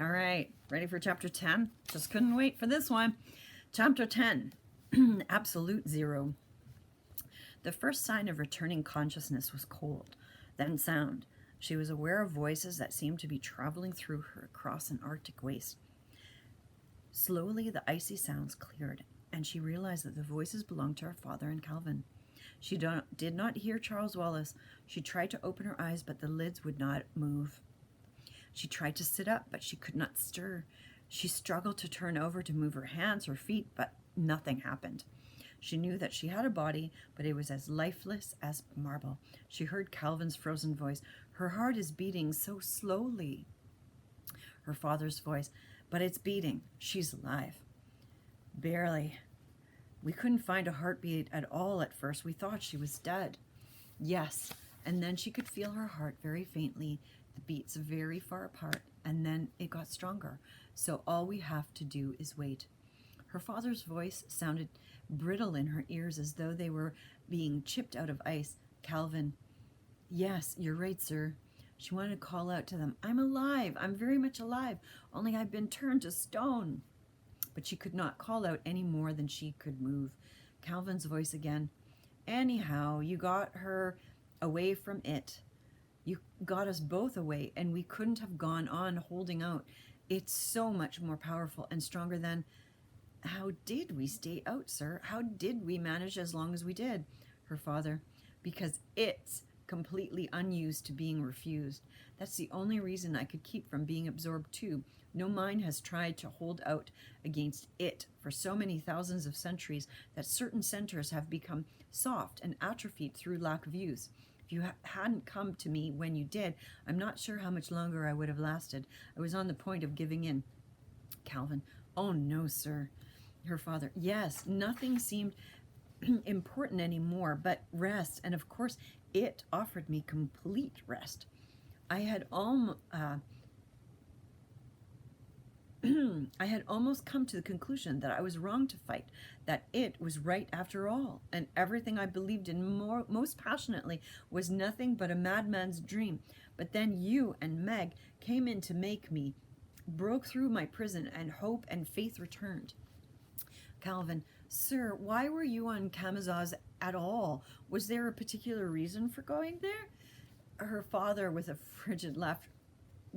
All right, ready for chapter 10? Just couldn't wait for this one. Chapter 10, Absolute Zero. The first sign of returning consciousness was cold, then sound. She was aware of voices that seemed to be traveling through her across an Arctic waste. Slowly, the icy sounds cleared, and she realized that the voices belonged to her father and Calvin. She did not hear Charles Wallace. She tried to open her eyes, but the lids would not move. She tried to sit up, but she could not stir. She struggled to turn over to move her hands or feet, but nothing happened. She knew that she had a body, but it was as lifeless as marble. She heard Calvin's frozen voice. Her heart is beating so slowly. Her father's voice, but it's beating. She's alive. Barely. We couldn't find a heartbeat at all at first. We thought she was dead. Yes, and then she could feel her heart very faintly, the beats very far apart, and then it got stronger. So all we have to do is wait. Her father's voice sounded brittle in her ears as though they were being chipped out of ice. Calvin, yes, you're right, sir. She wanted to call out to them, I'm alive, I'm very much alive, only I've been turned to stone. But she could not call out any more than she could move. Calvin's voice again, anyhow, you got her away from it. You got us both away, and we couldn't have gone on holding out. It's so much more powerful and stronger than... How did we stay out, sir? How did we manage as long as we did? Her father, because it's completely unused to being refused. That's the only reason I could keep from being absorbed too. No mind has tried to hold out against it for so many thousands of centuries that certain centers have become soft and atrophied through lack of use. If you hadn't come to me when you did, I'm not sure how much longer I would have lasted. I was on the point of giving in. Calvin, oh no, sir. Her father, yes, nothing seemed important anymore but rest, and of course it offered me complete rest. I had almost come to the conclusion that I was wrong to fight, that it was right after all, and everything I believed in most passionately was nothing but a madman's dream. But then you and Meg came in to make me, broke through my prison, and hope and faith returned. Calvin, sir, why were you on Camazaz at all? Was there a particular reason for going there? Her father, with a frigid laugh,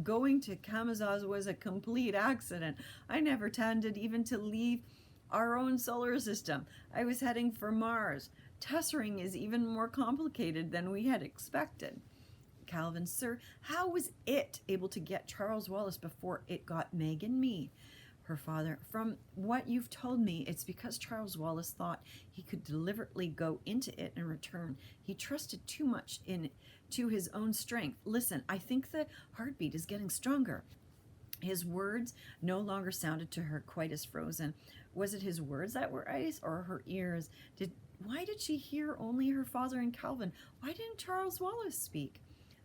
going to Camazaz was a complete accident. I never intended even to leave our own solar system. I was heading for Mars. Tutoring is even more complicated than we had expected. Calvin, sir, how was it able to get Charles Wallace before it got Meg and me? Her father, from what you've told me, it's because Charles Wallace thought he could deliberately go into it and return. He trusted too much to his own strength. Listen, I think the heartbeat is getting stronger. His words no longer sounded to her quite as frozen. Was it his words that were ice, or her ears? Why did she hear only her father and Calvin? Why didn't Charles Wallace speak?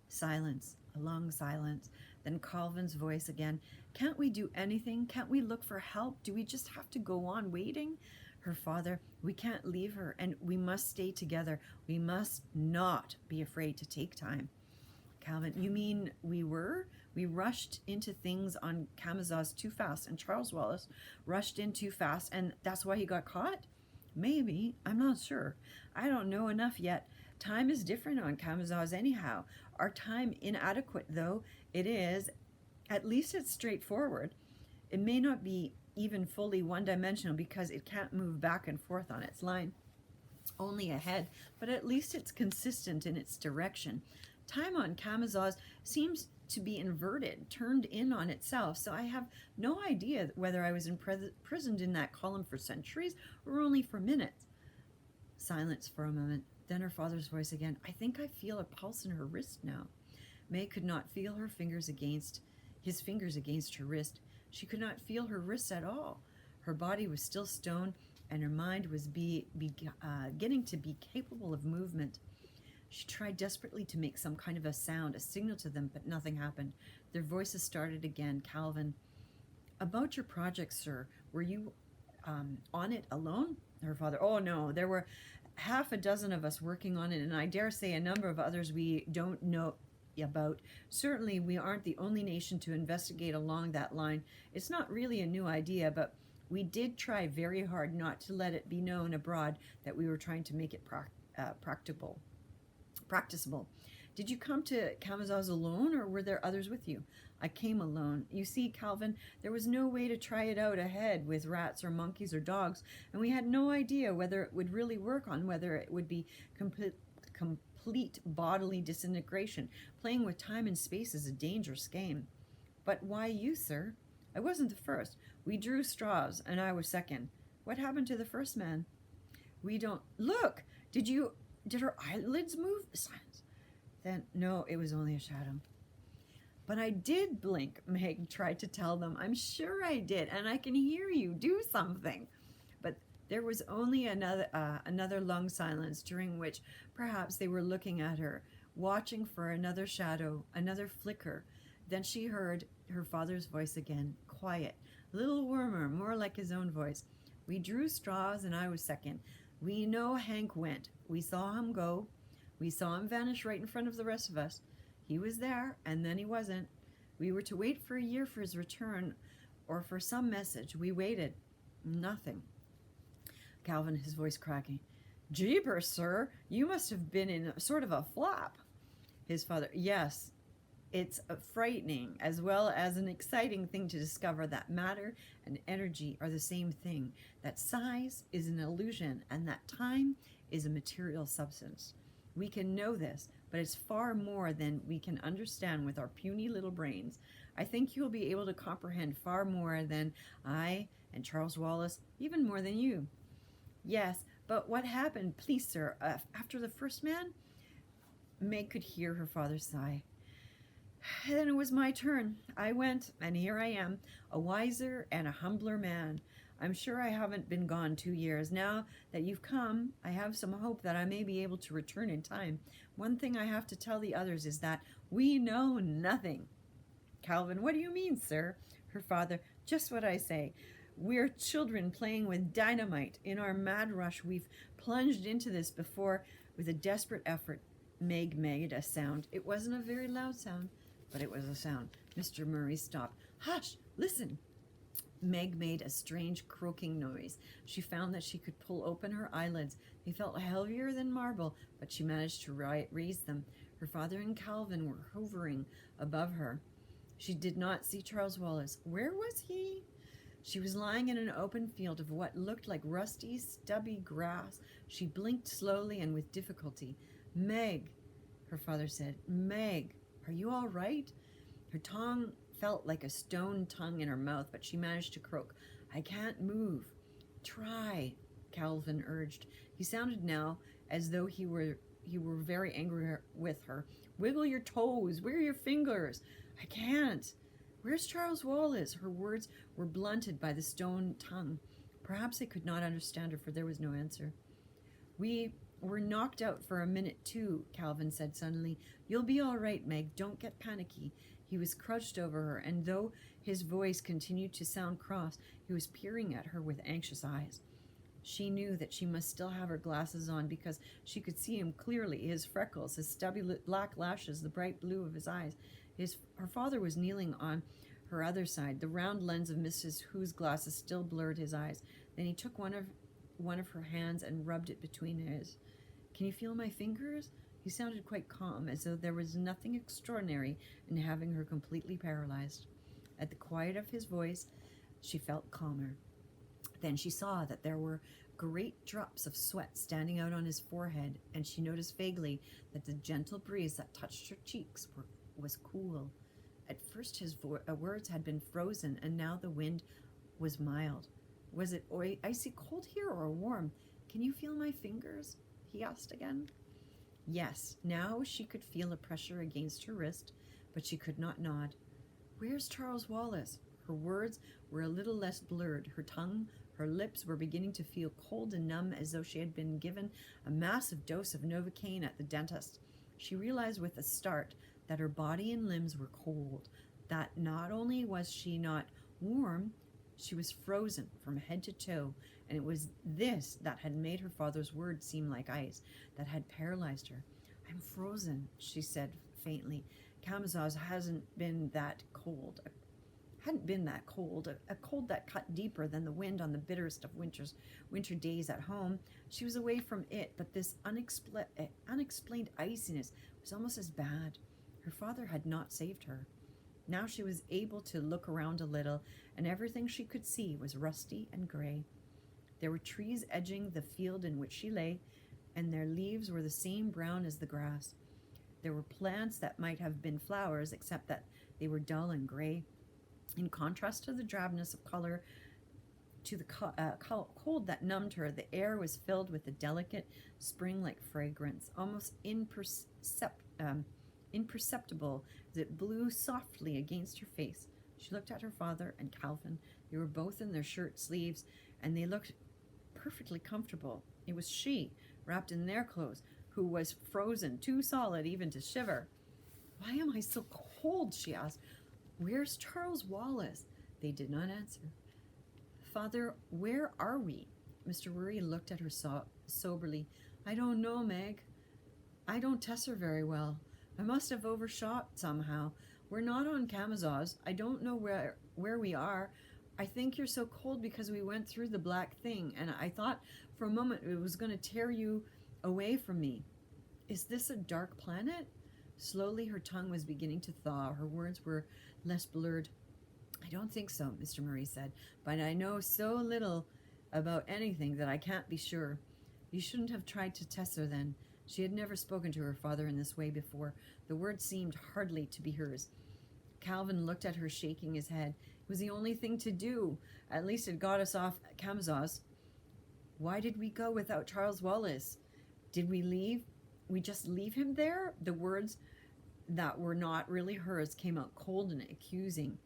Silence, a long silence. Then Calvin's voice again. Can't we do anything? Can't we look for help? Do we just have to go on waiting? Her father, we can't leave her, and we must stay together. We must not be afraid to take time. Calvin, you mean we were? We rushed into things on Camazaz too fast, and Charles Wallace rushed in too fast, and that's why he got caught? Maybe. I'm not sure. I don't know enough yet. Time is different on Camazaz anyhow. Our time inadequate, though it is. At least it's straightforward. It may not be even fully one-dimensional because it can't move back and forth on its line, only ahead, but at least it's consistent in its direction. Time on Camazaz seems to be inverted, turned in on itself, so I have no idea whether I was imprisoned in that column for centuries or only for minutes. Silence for a moment. Then her father's voice again. I think I feel a pulse in her wrist now. May could not feel his fingers against her wrist. She could not feel her wrists at all. Her body was still stone, and her mind was beginning to be capable of movement. She tried desperately to make some kind of a sound, a signal to them, but nothing happened. Their voices started again. Calvin, about your project, sir, were you on it alone? Her father, oh no, there were half a dozen of us working on it, and I dare say a number of others we don't know about. Certainly, we aren't the only nation to investigate along that line. It's not really a new idea, but we did try very hard not to let it be known abroad that we were trying to make it practicable. Did you come to Camazaz alone, or were there others with you? I came alone. You see, Calvin, there was no way to try it out ahead with rats or monkeys or dogs, and we had no idea whether it would really work, on whether it would be complete bodily disintegration. Playing with time and space is a dangerous game. But why you, sir? I wasn't the first. We drew straws, and I was second. What happened to the first man? We don't... Look! Did her eyelids move? Silence. Then, no, it was only a shadow. But I did blink, Meg tried to tell them. I'm sure I did, and I can hear you. Do something. But there was only another long silence, during which perhaps they were looking at her, watching for another shadow, another flicker. Then she heard her father's voice again, quiet, a little warmer, more like his own voice. We drew straws, and I was second. We know Hank went. We saw him go. We saw him vanish right in front of the rest of us. He was there, and then he wasn't. We were to wait for a year for his return, or for some message. We waited. Nothing. Calvin, his voice cracking. Jeepers, sir, you must have been in sort of a flop. His father, yes, it's frightening as well as an exciting thing to discover that matter and energy are the same thing, that size is an illusion, and that time is a material substance. We can know this, but it's far more than we can understand with our puny little brains. I think you'll be able to comprehend far more than I and Charles Wallace, even more than you. Yes, but what happened, please, sir, after the first man? Meg could hear her father sigh. Then it was my turn. I went, and here I am, a wiser and a humbler man. I'm sure I haven't been gone 2 years. Now that you've come, I have some hope that I may be able to return in time. One thing I have to tell the others is that we know nothing. Calvin, what do you mean, sir? Her father, just what I say. We're children playing with dynamite. In our mad rush, we've plunged into this before with a desperate effort. Meg made a sound. It wasn't a very loud sound, but it was a sound. Mr. Murray stopped. Hush, listen. Meg made a strange croaking noise. She found that she could pull open her eyelids. They felt heavier than marble, but she managed to raise them. Her father and Calvin were hovering above her. She did not see Charles Wallace. Where was he? She was lying in an open field of what looked like rusty, stubby grass. She blinked slowly and with difficulty. Meg, her father said. Meg, are you all right? Her tongue felt like a stone tongue in her mouth, but she managed to croak. I can't move. Try, Calvin urged. He sounded now as though he were very angry with her. Wiggle your toes. Where are your fingers? I can't. Where's Charles Wallace? Her words were blunted by the stone tongue. Perhaps they could not understand her, for there was no answer. We were knocked out for a minute, too, Calvin said suddenly. You'll be all right, Meg. Don't get panicky. He was crouched over her, and though his voice continued to sound cross, he was peering at her with anxious eyes. She knew that she must still have her glasses on because she could see him clearly, his freckles, his stubby black lashes, the bright blue of his eyes. Her father was kneeling on her other side. The round lens of Mrs. Hu's glasses still blurred his eyes. Then he took one of her hands and rubbed it between his. Can you feel my fingers? He sounded quite calm, as though there was nothing extraordinary in having her completely paralyzed. At the quiet of his voice, she felt calmer. Then she saw that there were great drops of sweat standing out on his forehead, and she noticed vaguely that the gentle breeze that touched her cheeks was cool. At first his words had been frozen, and now the wind was mild. Was it icy cold here or warm? Can you feel my fingers? He asked again. Yes, now she could feel a pressure against her wrist, but she could not nod. Where's Charles Wallace? Her words were a little less blurred. Her tongue, her lips were beginning to feel cold and numb, as though she had been given a massive dose of Novocaine at the dentist. She realized with a start that her body and limbs were cold, that not only was she not warm, she was frozen from head to toe, and it was this that had made her father's words seem like ice, that had paralyzed her. I'm frozen, she said faintly. Kamazaz hadn't been that cold, a cold that cut deeper than the wind on the bitterest of winter days at home. She was away from it, but this unexplained iciness was almost as bad. Her father had not saved her. Now she was able to look around a little, and everything she could see was rusty and gray. There were trees edging the field in which she lay, and their leaves were the same brown as the grass. There were plants that might have been flowers, except that they were dull and gray. In contrast to the drabness of color, to the cold that numbed her, the air was filled with a delicate spring-like fragrance, almost imperceptible as it blew softly against her face. She looked at her father and Calvin. They were both in their shirt sleeves, and they looked perfectly comfortable. It was she, wrapped in their clothes, who was frozen, too solid even to shiver. "Why am I so cold?" she asked. "Where's Charles Wallace?" They did not answer. "Father, where are we?" Mr. Worry looked at her soberly. "I don't know, Meg. I don't tesser very well. I must have overshot somehow. We're not on Kamazaz. I don't know where we are. I think you're so cold because we went through the black thing, and I thought for a moment it was going to tear you away from me. Is this a dark planet?" Slowly her tongue was beginning to thaw. Her words were less blurred. "I don't think so," Mr. Murray said, "but I know so little about anything that I can't be sure. You shouldn't have tried to test her then." She had never spoken to her father in this way before. The words seemed hardly to be hers. Calvin looked at her, shaking his head. "It was the only thing to do. At least it got us off Kamazaz." "Why did we go without Charles Wallace? Did we leave? We just leave him there?" The words that were not really hers came out cold and accusing.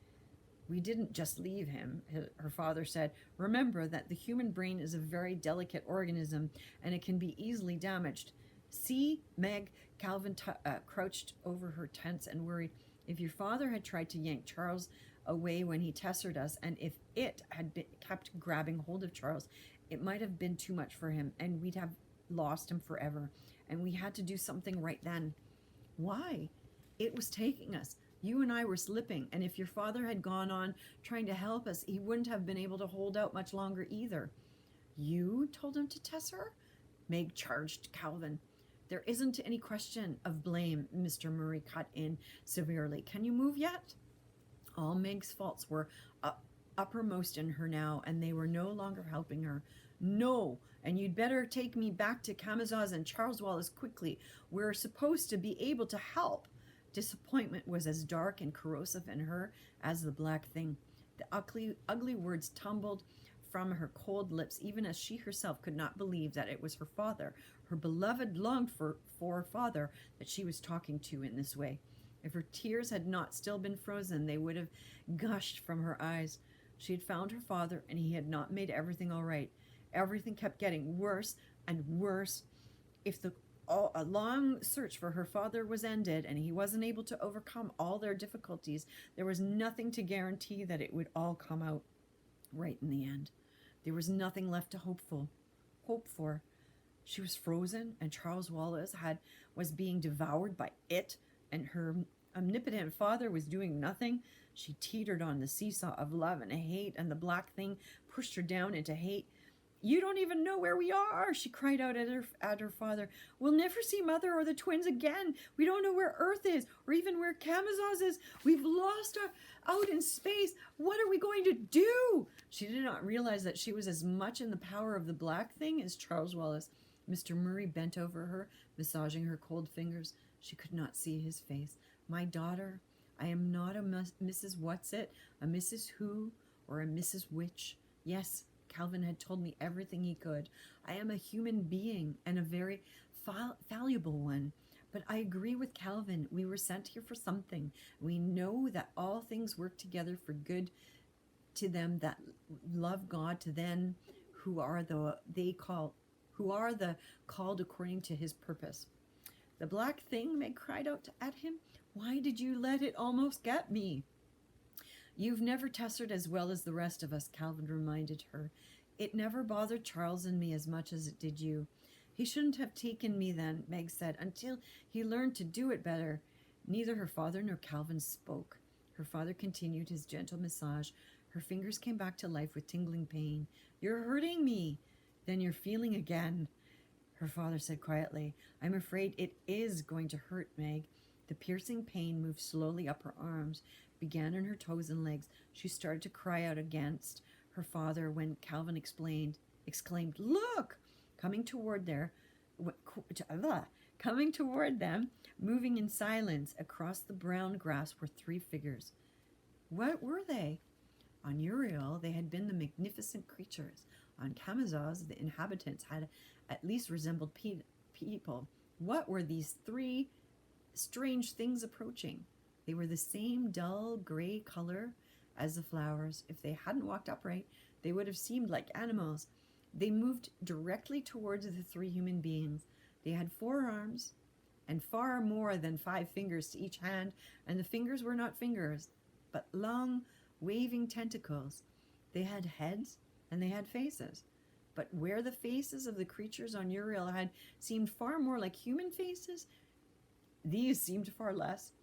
"We didn't just leave him," her father said. "Remember that the human brain is a very delicate organism, and it can be easily damaged. See, Meg," Calvin crouched over her, tense and worried. "If your father had tried to yank Charles away when he tessered us, and if it had kept grabbing hold of Charles, it might have been too much for him, and we'd have lost him forever. And we had to do something right then." "Why?" "It was taking us. You and I were slipping, and if your father had gone on trying to help us, he wouldn't have been able to hold out much longer either." "You told him to tesser?" Meg charged Calvin. "There isn't any question of blame," Mr. Murray cut in severely. "Can you move yet?" All Meg's faults were uppermost in her now, and they were no longer helping her. "No, and you'd better take me back to Kamazaz and Charles Wallace quickly. We're supposed to be able to help." Disappointment was as dark and corrosive in her as the black thing. The ugly words tumbled from her cold lips, even as she herself could not believe that it was her father, her beloved, longed for father, that she was talking to in this way. If her tears had not still been frozen, they would have gushed from her eyes. She had found her father, and he had not made everything all right. Everything kept getting worse and worse. If a long search for her father was ended, and he wasn't able to overcome all their difficulties, there was nothing to guarantee that it would all come out right in the end. There was nothing left to hope for. She was frozen, and Charles Wallace was being devoured by it, and her omnipotent father was doing nothing. She teetered on the seesaw of love and hate, and the black thing pushed her down into hate. "You don't even know where we are," she cried out at her father. "We'll never see Mother or the twins again. We don't know where Earth is, or even where Kamazaz is. We've lost her out in space. What are we going to do?" She did not realize that she was as much in the power of the black thing as Charles Wallace. Mr. Murray bent over her, massaging her cold fingers. She could not see his face. "My daughter, I am not a Mrs. Whatsit, a Mrs. Who, or a Mrs. Which. Yes, Calvin had told me everything he could. I am a human being, and a very valuable one. But I agree with Calvin. We were sent here for something. We know that all things work together for good to them that love God, to them who are the called according to his purpose." "The black thing," Meg cried out at him. "Why did you let it almost get me?" "You've never tessered as well as the rest of us," Calvin reminded her. "It never bothered Charles and me as much as it did you." "He shouldn't have taken me then," Meg said, "until he learned to do it better. Neither her father nor Calvin spoke. Her father continued his gentle massage. Her fingers came back to life with tingling pain. "You're hurting me." "Then you're feeling again," her father said quietly. "I'm afraid it is going to hurt, Meg." The piercing pain moved slowly up her arms, began in her toes and legs. She started to cry out against her father when Calvin exclaimed, "Look!" Coming toward coming toward them, moving in silence across the brown grass, were three figures. What were they? On Uriel, they had been the magnificent creatures. On Camazaz, the inhabitants had at least resembled people. What were these three strange things approaching? They were the same dull gray color as the flowers. If they hadn't walked upright, they would have seemed like animals. They moved directly towards the three human beings. They had 4 arms and far more than 5 fingers to each hand, and the fingers were not fingers, but long, waving tentacles. They had heads and they had faces. But where the faces of the creatures on Uriel had seemed far more like human faces, these seemed far less.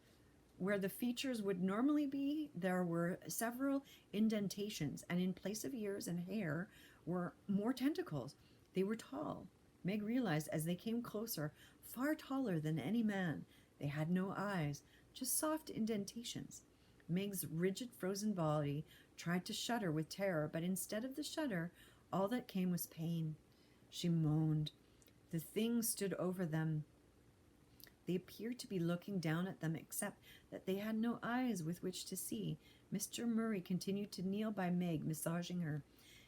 Where the features would normally be, there were several indentations, and in place of ears and hair were more tentacles. They were tall. Meg realized as they came closer, far taller than any man. They had no eyes, just soft indentations. Meg's rigid, frozen body tried to shudder with terror, but instead of the shudder, all that came was pain. She moaned. The thing stood over them. They appeared to be looking down at them, except that they had no eyes with which to see. Mr. Murray continued to kneel by Meg, massaging her.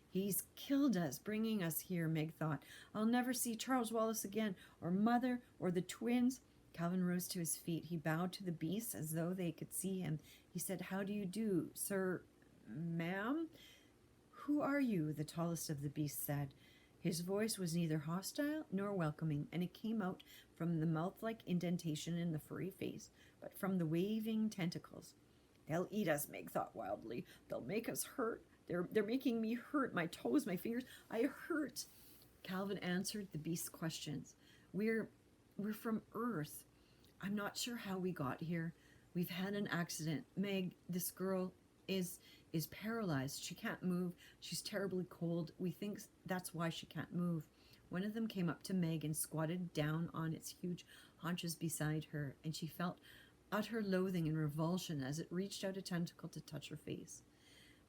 "He's killed us, bringing us here," Meg thought. "I'll never see Charles Wallace again, or Mother, or the twins." Calvin rose to his feet. He bowed to the beasts as though they could see him. He said, "How do you do, sir, ma'am?" "Who are you?" the tallest of the beasts said. His voice was neither hostile nor welcoming, and it came out from the mouth-like indentation in the furry face, but from the waving tentacles. "They'll eat us," Meg thought wildly. "They'll make us hurt. They're making me hurt. My toes, my fingers. I hurt." Calvin answered the beast's questions. We're from Earth. I'm not sure how we got here. We've had an accident. Meg, this girl is paralyzed. She can't move. She's terribly cold. We think that's why she can't move." One of them came up to Meg and squatted down on its huge haunches beside her, and she felt utter loathing and revulsion as it reached out a tentacle to touch her face.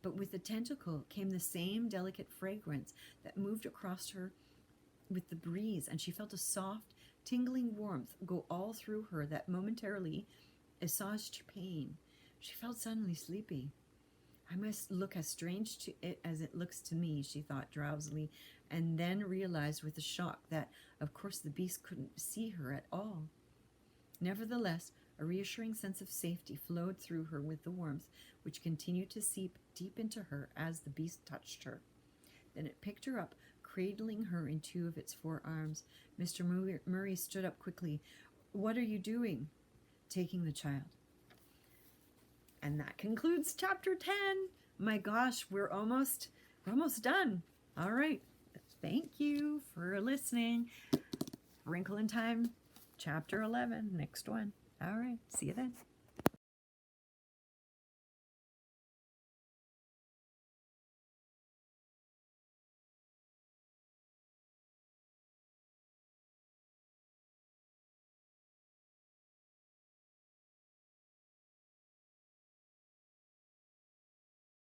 But with the tentacle came the same delicate fragrance that moved across her with the breeze, and she felt a soft, tingling warmth go all through her that momentarily assuaged her pain. She felt suddenly sleepy. "I must look as strange to it as it looks to me," she thought drowsily, and then realized with a shock that, of course, the beast couldn't see her at all. Nevertheless, a reassuring sense of safety flowed through her with the warmth, which continued to seep deep into her as the beast touched her. Then it picked her up, cradling her in 2 of its 4 arms. Mr. Murray stood up quickly. "What are you doing?" "Taking the child." And that concludes chapter 10. My gosh, we're almost done. All right. Thank you for listening. Wrinkle in Time, chapter 11, next one. All right. See you then.